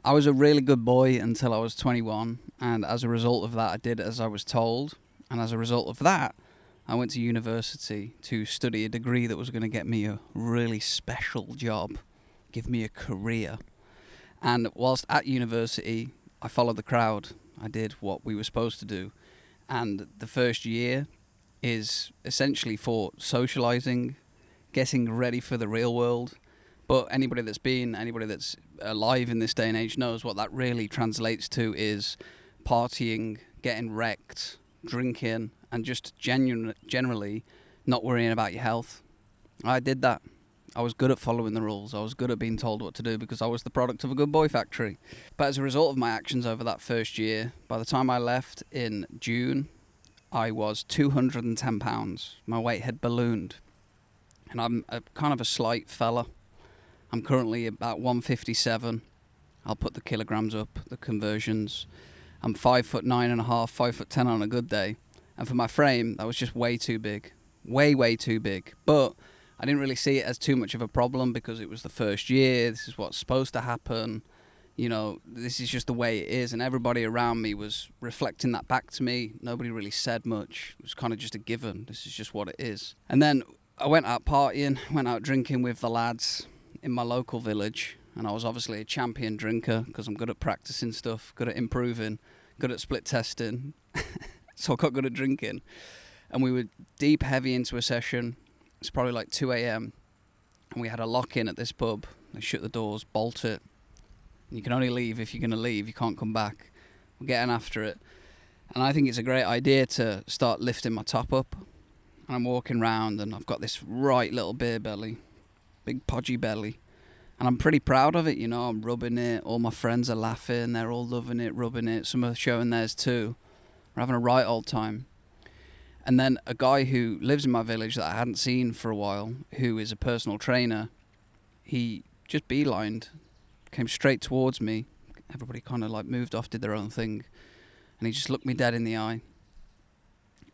I was a really good boy until I was 21, and as a result of that, I did as I was told. And as a result of that, I went to university to study a degree that was going to get me a really special job, give me a career. And whilst at university, I followed the crowd. I did what we were supposed to do. And the first year is essentially for socializing, getting ready for the real world. But anybody that's alive in this day and age knows what that really translates to is partying, getting wrecked, drinking, and just generally not worrying about your health. I did that. I was good at following the rules. I was good at being told what to do because I was the product of a good boy factory. But as a result of my actions over that first year, by the time I left in June, I was 210 pounds. My weight had ballooned. And I'm kind of a slight fella. I'm currently about 157. I'll put the kilograms up, the conversions. I'm 5'9.5", 5'10" on a good day. And for my frame, that was just way too big. Way too big. But I didn't really see it as too much of a problem because it was the first year. This is what's supposed to happen. You know, this is just the way it is. And everybody around me was reflecting that back to me. Nobody really said much. It was kind of just a given. This is just what it is. And then I went out partying, went out drinking with the lads in my local village. And I was obviously a champion drinker because I'm good at practicing stuff, good at improving, good at split testing. So I got good at drinking. And we were deep heavy into a session. It's probably like 2 a.m. And we had a lock-in at this pub. They shut the doors, bolt it. And you can only leave if you're going to leave. You can't come back. We're getting after it. And I think it's a great idea to start lifting my top up. And I'm walking around and I've got this right little beer belly. Big podgy belly. And I'm pretty proud of it, you know. I'm rubbing it. All my friends are laughing. They're all loving it, rubbing it. Some are showing theirs too. We're having a right old time. And then a guy who lives in my village that I hadn't seen for a while, who is a personal trainer, he just beelined, came straight towards me. Everybody kind of like moved off, did their own thing. And he just looked me dead in the eye.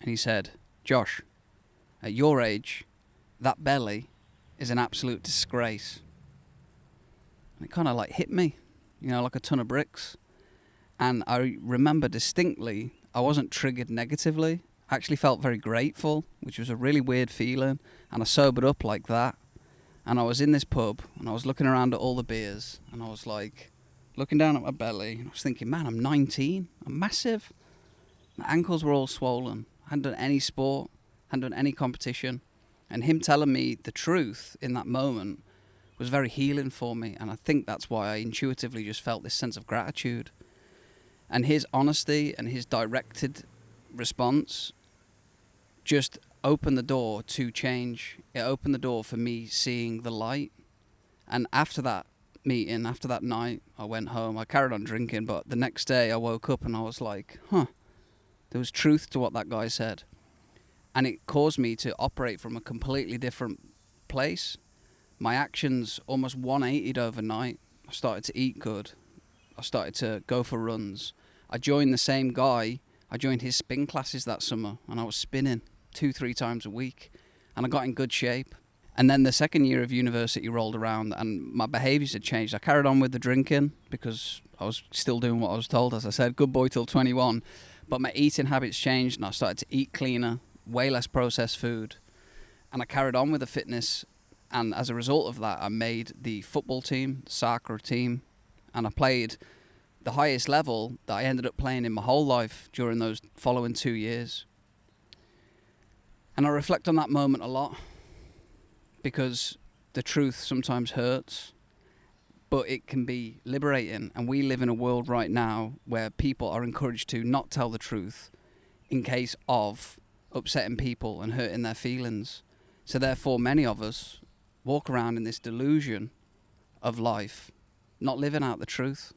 And he said, "Josh, at your age, that belly is an absolute disgrace." And it kind of like hit me, you know, like a ton of bricks. And I remember distinctly, I wasn't triggered negatively. I actually felt very grateful, which was a really weird feeling. And I sobered up like that. And I was in this pub, and I was looking around at all the beers, and I was like, looking down at my belly, and I was thinking, man, I'm 19. I'm massive. My ankles were all swollen. I hadn't done any sport, hadn't done any competition. And him telling me the truth in that moment was very healing for me. And I think that's why I intuitively just felt this sense of gratitude. And his honesty and his directed response just opened the door to change. It opened the door for me seeing the light. And after that meeting, after that night, I went home. I carried on drinking, but the next day I woke up and I was like, there was truth to what that guy said. And it caused me to operate from a completely different place. My actions almost 180'd overnight. I started to eat good. I started to go for runs. I joined the same guy. I joined his spin classes that summer, and I was spinning 2-3 times a week, and I got in good shape. And then the second year of university rolled around, and my behaviours had changed. I carried on with the drinking because I was still doing what I was told. As I said, good boy till 21. But my eating habits changed, and I started to eat cleaner, way less processed food. And I carried on with the fitness. And as a result of that, I made the football team, the soccer team, and I played the highest level that I ended up playing in my whole life during those following 2 years. And I reflect on that moment a lot because the truth sometimes hurts, but it can be liberating. And we live in a world right now where people are encouraged to not tell the truth in case of upsetting people and hurting their feelings. So therefore, many of us walk around in this delusion of life, not living out the truth.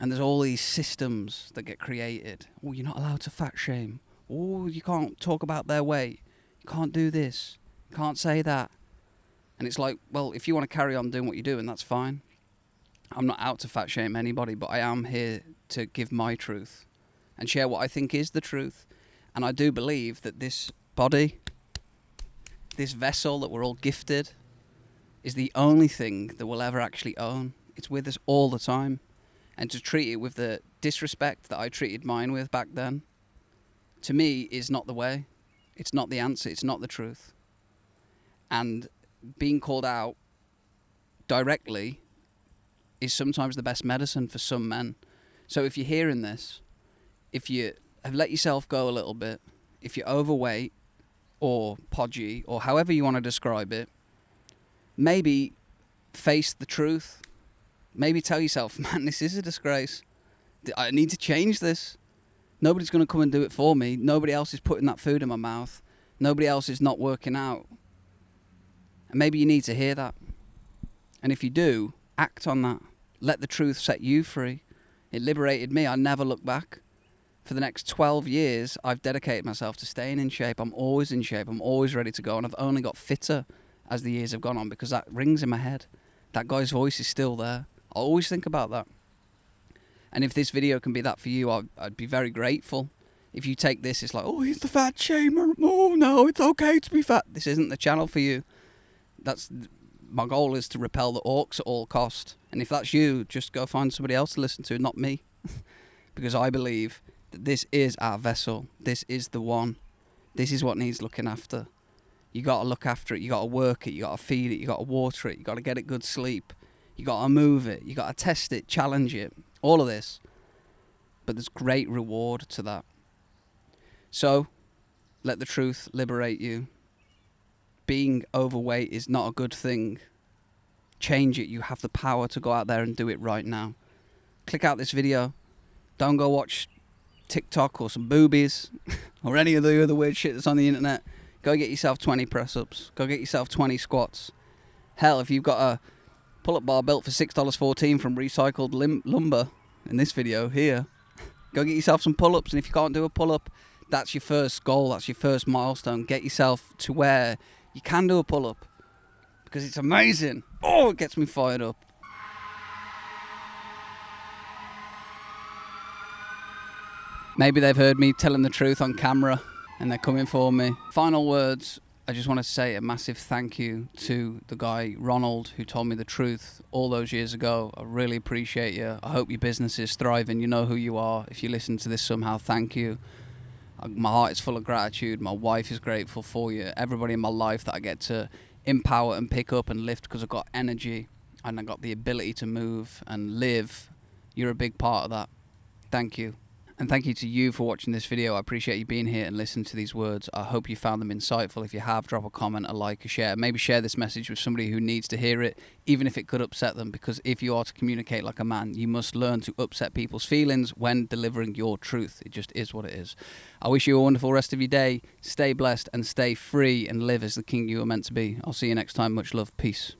And there's all these systems that get created. Oh, you're not allowed to fat shame. Oh, you can't talk about their weight. You can't do this. You can't say that. And it's like, well, if you want to carry on doing what you're doing, that's fine. I'm not out to fat shame anybody, but I am here to give my truth and share what I think is the truth. And I do believe that this body, this vessel that we're all gifted, is the only thing that we'll ever actually own. It's with us all the time. And to treat it with the disrespect that I treated mine with back then, to me, is not the way. It's not the answer. It's not the truth. And being called out directly is sometimes the best medicine for some men. So if you're hearing this, if you have let yourself go a little bit, if you're overweight or podgy or however you want to describe it, maybe face the truth. Maybe tell yourself, man, this is a disgrace. I need to change this. Nobody's going to come and do it for me. Nobody else is putting that food in my mouth. Nobody else is not working out. And maybe you need to hear that. And if you do, act on that. Let the truth set you free. It liberated me. I never look back. For the next 12 years, I've dedicated myself to staying in shape. I'm always in shape. I'm always ready to go. And I've only got fitter as the years have gone on because that rings in my head. That guy's voice is still there. I always think about that. And if this video can be that for you, I'd be very grateful. If you take this, it's like, oh, he's the fat shamer. Oh, no, it's okay to be fat. This isn't the channel for you. My goal is to repel the orcs at all cost. And if that's you, just go find somebody else to listen to, not me. Because I believe that this is our vessel. This is the one. This is what needs looking after. You got to look after it. You got to work it. You got to feed it. You got to water it. You got to get it good sleep. You got to move it. You got to test it, challenge it. All of this. But there's great reward to that. So, let the truth liberate you. Being overweight is not a good thing. Change it. You have the power to go out there and do it right now. Click out this video. Don't go watch TikTok or some boobies or any of the other weird shit that's on the internet. Go get yourself 20 press-ups. Go get yourself 20 squats. Hell, if you've got a pull-up bar built for $6.14 from recycled lumber in this video here, go get yourself some pull-ups. And if you can't do a pull-up, that's your first goal. That's your first milestone. Get yourself to where you can do a pull-up because it's amazing. Oh, it gets me fired up. Maybe they've heard me telling the truth on camera and they're coming for me. Final words. I just want to say a massive thank you to the guy, Ronald, who told me the truth all those years ago. I really appreciate you. I hope your business is thriving. You know who you are. If you listen to this somehow, thank you. My heart is full of gratitude. My wife is grateful for you. Everybody in my life that I get to empower and pick up and lift because I've got energy and I've got the ability to move and live. You're a big part of that. Thank you. And thank you to you for watching this video. I appreciate you being here and listening to these words. I hope you found them insightful. If you have, drop a comment, a like, a share. Maybe share this message with somebody who needs to hear it, even if it could upset them. Because if you are to communicate like a man, you must learn to upset people's feelings when delivering your truth. It just is what it is. I wish you a wonderful rest of your day. Stay blessed and stay free and live as the king you are meant to be. I'll see you next time. Much love. Peace.